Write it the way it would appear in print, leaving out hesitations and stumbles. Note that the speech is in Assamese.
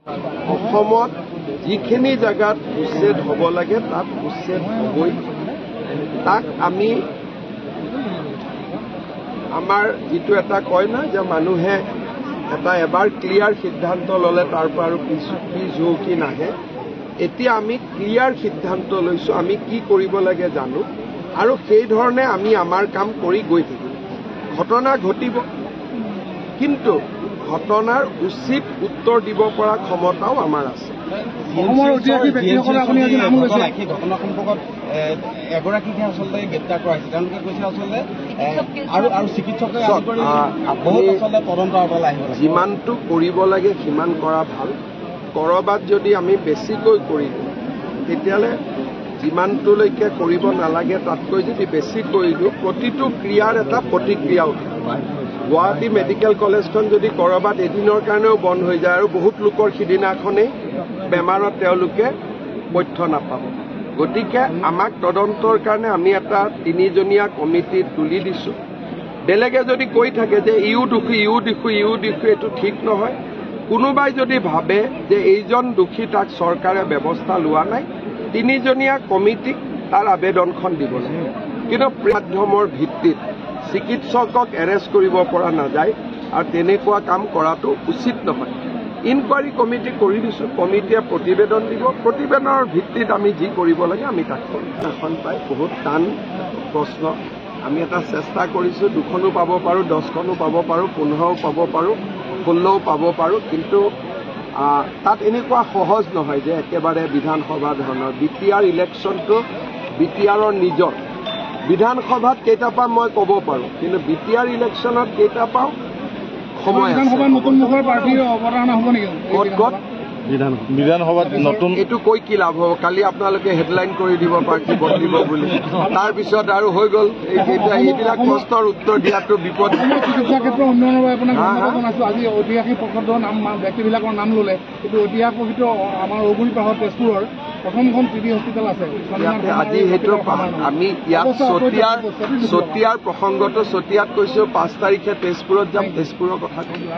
অসমত যিখিনি জায়গাত উচ্ছেদ হ'ব লাগে তাত উচ্ছেদ হ'বই। তাক আমি আমাৰ যিটো এটা কয় না যে মানুহে এটা এবাৰ ক্লিয়াৰ সিদ্ধান্ত ল'লে তাৰ পৰা আৰু পিছ হুহুকি নাহে। এতিয়া আমি ক্লিয়াৰ সিদ্ধান্ত লৈছোঁ, আমি কি কৰিব লাগে জানো আৰু সেই ধৰণে আমি আমাৰ কাম কৰি গৈ থাকিম। ঘটনা ঘটিব, কিন্তু ঘটনাৰ উচিত উত্তৰ দিব পৰা ক্ষমতাও আমাৰ আছে। অসমৰ ঐতিহাসিক ব্যক্তিসকলে আপুনি আজি নাম লৈছে সেই ঘটনা সম্পৰ্কত এগৰাকীকে আচলতে গ্ৰেপ্তাৰ কৰা হৈছে। তেওঁলোকে কৈছে আচলতে আৰু চিকিৎসকে বহুত আচলতে তদন্ত আঁতৰলৈ আহিব লাগে। যিমানটো কৰিব লাগে সিমান কৰা ভাল। ক'ৰবাত যদি আমি বেছিকৈ কৰি দিওঁ তেতিয়াহ'লে যিমানটোলৈকে কৰিব নালাগে তাতকৈ যদি বেছি কৰি দিওঁ প্ৰতিটো ক্ৰিয়াৰ এটা প্ৰতিক্ৰিয়া উঠে। গুৱাহাটী মেডিকেল কলেজখন যদি ক'ৰবাত এদিনৰ কাৰণেও বন্ধ হৈ যায় আৰু বহুত লোকৰ সিদিনাখনেই বেমাৰত তেওঁলোকে পথ্য নাপাব। গতিকে আমাক তদন্তৰ কাৰণে আমি এটা 3জনীয়া কমিটি তুলি দিছোঁ। বেলেগে যদি কৈ থাকে যে ইও দোষী এইটো ঠিক নহয়। কোনোবাই যদি ভাবে যে এইজন দোষী তাক চৰকাৰে ব্যৱস্থা লোৱা নাই, 3জনীয়া কমিটিক তাৰ আবেদনখন দিব লাগে। কিন্তু মাধ্যমৰ ভিত্তিত চিকিৎসকক এৰেষ্ট কৰিব পৰা নাযায় আৰু তেনেকুৱা কাম কৰাটো উচিত নহয়। ইনকুৱাৰী কমিটি কৰি দিছোঁ, কমিটিয়ে প্ৰতিবেদন দিব। প্ৰতিবেদনৰ ভিত্তিত আমি যি কৰিব লাগে আমি তাক কৰিম। এখন পাই বহুত টান প্ৰশ্ন। আমি এটা চেষ্টা কৰিছোঁ, 2খনো পাব পাৰোঁ, 10খনো পাব পাৰোঁ, 15ও পাব পাৰোঁ, 16ও পাব পাৰোঁ। কিন্তু তাত এনেকুৱা সহজ নহয় যে একেবাৰে বিধানসভা ধৰণৰ BTR ইলেকশ্যনটো BTRৰ নিজৰ। বিধানসভাত কেইটা পাম মই ক'ব পাৰোঁ, কিন্তু BTR ইলেকশ্যনত কেইটা পাওঁ সময় আছে। নতুন মুখৰ প্ৰাৰ্থীৰ অৱতাৰণা হ'ব নেকি? ক'ত বিধানসভাত নতুন এইটো কৈ কি লাভ হ'ব? কালি আপোনালোকে হেডলাইন কৰি দিব প্ৰাৰ্থী বদলিব বুলি, তাৰপিছত আৰু হৈ গ'ল। এইবিলাক প্ৰশ্নৰ উত্তৰ দিয়াটো বিপদ। চিকিৎসা ক্ষেত্ৰৰ উন্নয়নৰ বাবে আপোনাক ধন্যবাদ জনাইছোঁ। আজি ঐতিহাসিক প্ৰকল্পৰ ব্যক্তিবিলাকৰ নাম ল'লে, কিন্তু ঐতিহাসিক প্ৰকৃত আমাৰ ঔগুৰিপাহৰ তেজপুৰৰ প্ৰথমখন TB হস্পিটেল আছে। আজি সেইটো আমি ইয়াত চতিয়াৰ প্ৰসংগটো চতিয়াত কৈছোঁ। 5 তাৰিখে তেজপুৰত যাম, তেজপুৰৰ কথা কৈছোঁ।